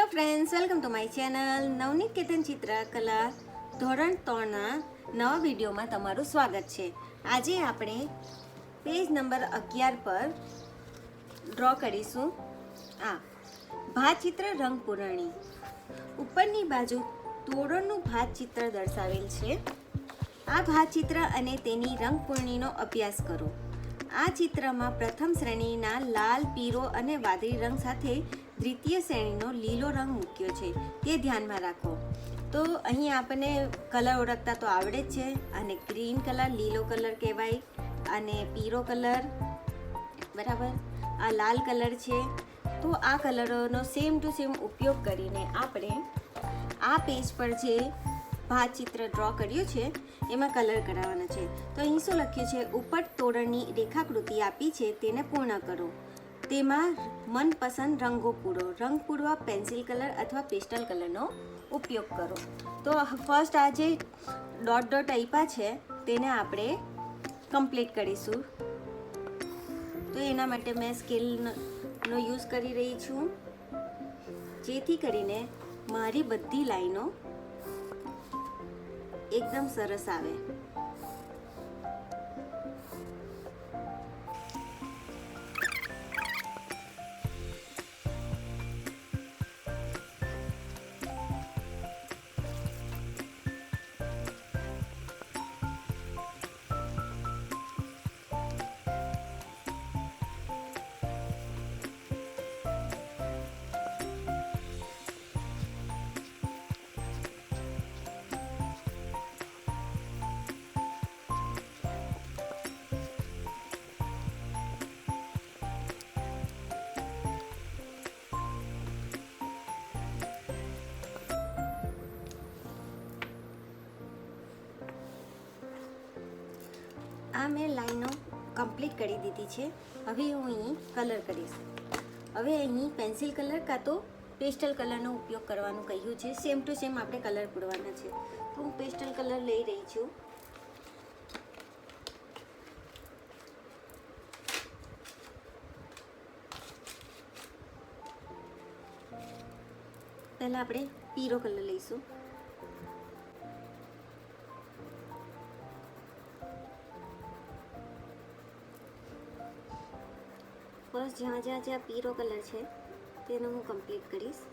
Hello friends, welcome to my channel Navneet Ketan ચિત્રકલા ધોરણ 3ના નવા વિડીયોમાં તમારું સ્વાગત છે. આજે આપણે પેજ નંબર 11 પર ડ્રો કરીશું ભાતચિત્ર રંગ પૂરણી. ઉપરની બાજુ તોરણનું ભાતચિત્ર દર્શાવેલ છે. આ ભાતચિત્ર અને તેની રંગ પૂરણીનો અભ્યાસ કરો. આ ચિત્રમાં પ્રથમ શ્રેણીના લાલ, પીળો અને વાદળી રંગ સાથે દ્વિતીય શ્રેણીનો લીલો રંગ મૂક્યો છે, તે ધ્યાનમાં રાખો. તો અહીં આપણને કલર ઓળખતા તો આવડે જ છે. અને ગ્રીન કલર લીલો કલર કહેવાય, અને પીળો કલર બરાબર, આ લાલ કલર છે. તો આ કલરોનો સેમ ટુ સેમ ઉપયોગ કરીને આપણે આ પેજ પર જે ભાતચિત્ર ડ્રો કર્યું છે એમાં કલર કરાવવાના છે. તો અહીં શું લખ્યું છે? ઉપર તોરણની રેખાકૃતિ આપી છે, તેને પૂર્ણ કરો. તેમાં મનપસંદ રંગો પૂરો. રંગ પૂરવા પેન્સિલ કલર અથવા પેસ્ટલ કલરનો ઉપયોગ કરો. તો ફર્સ્ટ આ જે ડોટ ડોટ આપ્યા છે તેને આપણે કમ્પ્લીટ કરીશું. તો એના માટે મેં સ્કેલનો યુઝ કરી રહી છું, જેથી કરીને મારી બધી લાઈનો એકદમ સરસ આવે. આ મેં લાઈનો કમ્પ્લીટ કરી દીધી છે. હવે હું અહીં કલર કરીશ. હવે અહીં પેન્સિલ કલર કાં તો પેસ્ટલ કલરનો ઉપયોગ કરવાનું કહ્યું છે. સેમ ટુ સેમ આપણે કલર પૂરવાના છે. તો હું પેસ્ટલ કલર લઈ રહી છું. પહેલાં આપણે પીળો કલર લઈશું. ફર્સ્ટ જ્યાં પીળો કલર છે તેને હું કમ્પ્લીટ કરીશ.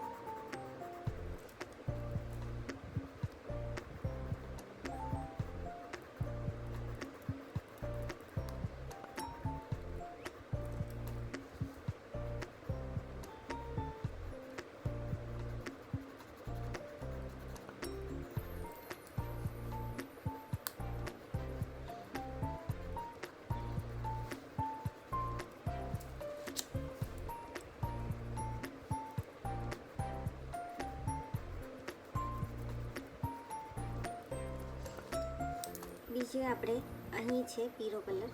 બીજે આપણે અહીં છે પીળો કલર.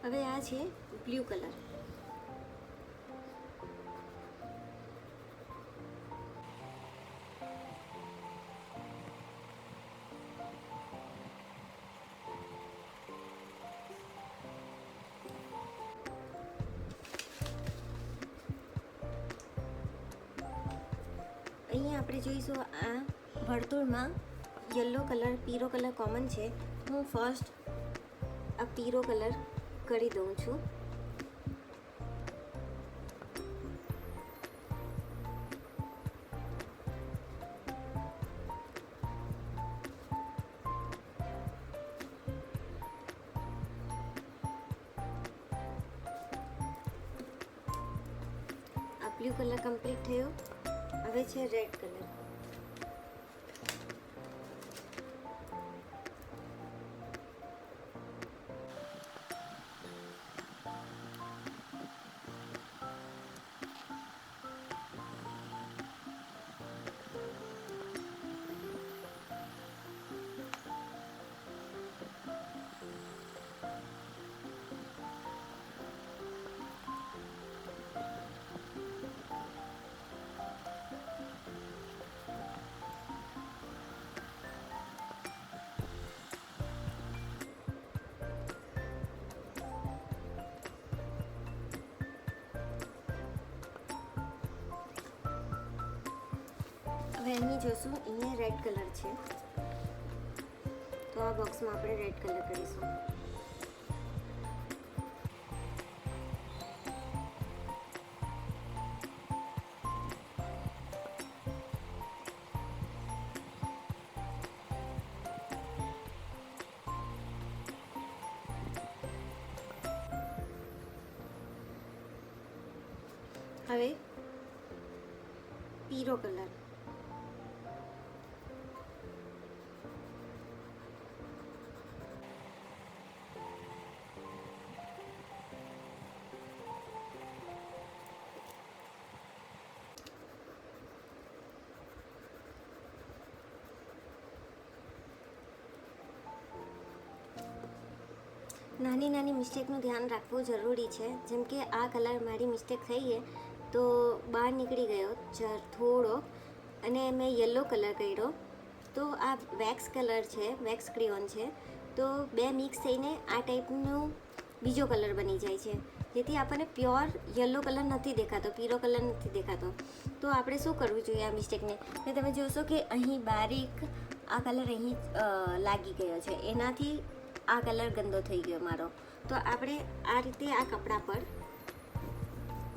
હવે આ છે બ્લુ કલર. અહીંયા આપણે જોઈશું આ વર્તુળમાં યલો કલર, પીળો કલર કોમન છે. હું ફર્સ્ટ આ પીળો કલર કરી દઉં છું. બ્લુ કલર કમ્પ્લીટ થયો. હવે છે રેડ કલર. હવે અહીં જોશું, અહીંયા રેડ કલર છે, તો આ બોક્સમાં આપણે રેડ કલર કરીશું. હવે પીળો કલર. નાની નાની મિસ્ટેકનું ધ્યાન રાખવું જરૂરી છે. જેમ કે આ કલર મારી મિસ્ટેક થઈ છે તો બહાર નીકળી ગયો થોડો, અને મેં યલો કલર કર્યો તો આ વેક્સ કલર છે, વેક્સ ક્રેયોન છે, તો બે મિક્સ થઈને આ ટાઈપનું બીજો કલર બની જાય છે, જેથી આપણને પ્યોર યલો કલર નથી દેખાતો, પીળો કલર નથી દેખાતો. તો આપણે શું કરવું જોઈએ આ મિસ્ટેકને? ને તમે જોશો કે અહીં બારીક આ કલર અહીં લાગી ગયો છે, એનાથી આ કલર ગંદો થઈ ગયો મારો. તો આપણે આ રીતે આ કપડા પર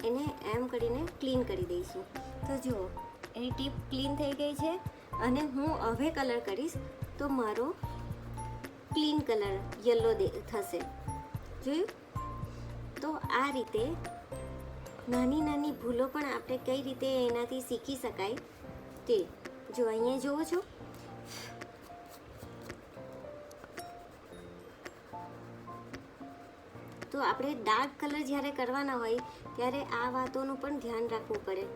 એને એમ કરીને ક્લીન કરી દઈશું. તો જુઓ, એની ટીપ ક્લીન થઈ ગઈ છે, અને હું હવે કલર કરીશ તો મારો ક્લીન કલર યલો થશે. જોયું? તો આ રીતે નાની નાની ભૂલો પણ આપણે કઈ રીતે એનાથી શીખી શકાય તે જો અહીંયા જુઓ છો. તો આપણે ડાર્ક કલર જ્યારે કરવાના હોય ત્યારે આ વાતોનું પણ ધ્યાન રાખવું પડે.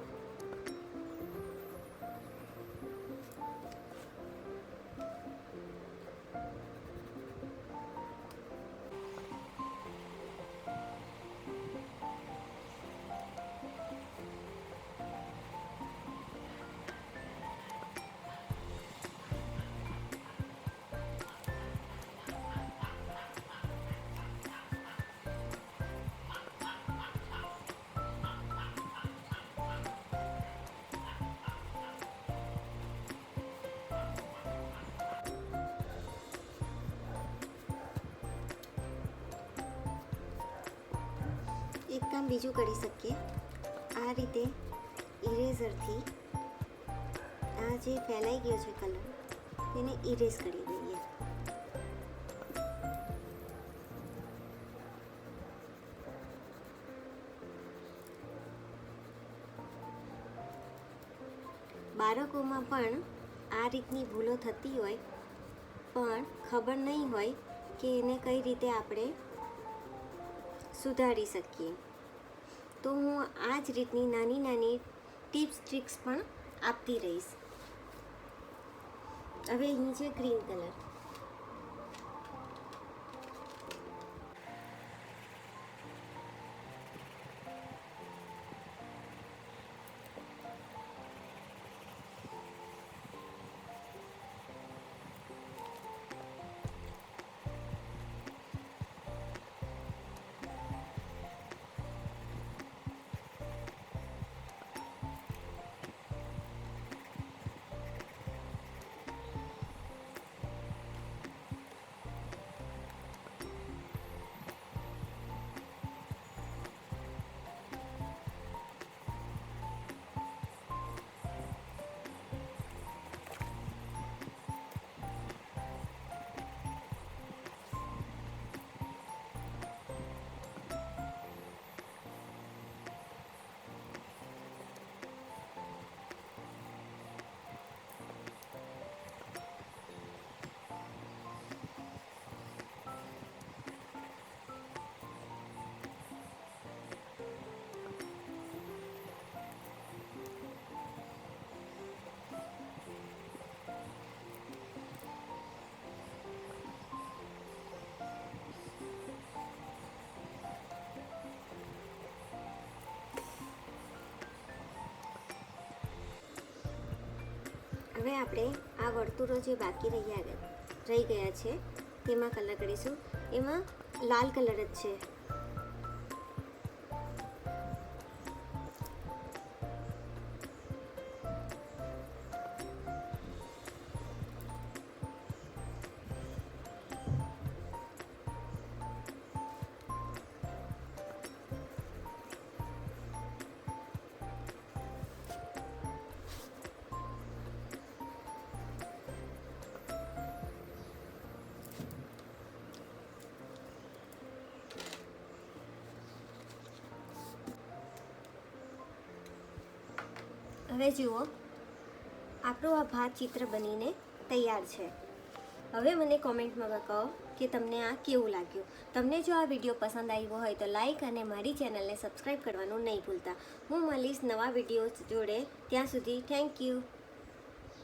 એક કામ બીજું કરી શકીએ, આ રીતે ઇરેઝરથી આ જે ફેલાઈ ગયો છે કલર તેને ઇરેઝ કરી દઈએ. બાળકોમાં પણ આ રીતની ભૂલો થતી હોય, પણ ખબર નહીં હોય કે એને કઈ રીતે આપણે સુધારી શકીએ. તો હું આ જ રીતની નાની નાની ટિપ્સ ટ્રિક્સ પણ આપતી રહીશ. હવે અહીં છે ગ્રીન કલર. હવે આપણે આ વર્તુળો જે બાકી રહી ગયા છે તેમાં કલર કરીશું. એમાં લાલ કલર જ છે. હવે જુઓ, આપણું આ ભાત ચિત્ર બનીને તૈયાર છે. હવે મને કોમેન્ટમાં કહો કે તમને આ કેવું લાગ્યું. તમને જો આ વિડીયો પસંદ આવ્યો હોય તો લાઈક અને મારી ચેનલને સબસ્ક્રાઈબ કરવાનું નહીં ભૂલતા. હું મળીશ નવા વિડીયો જોડે. ત્યાં સુધી થેન્ક યુ.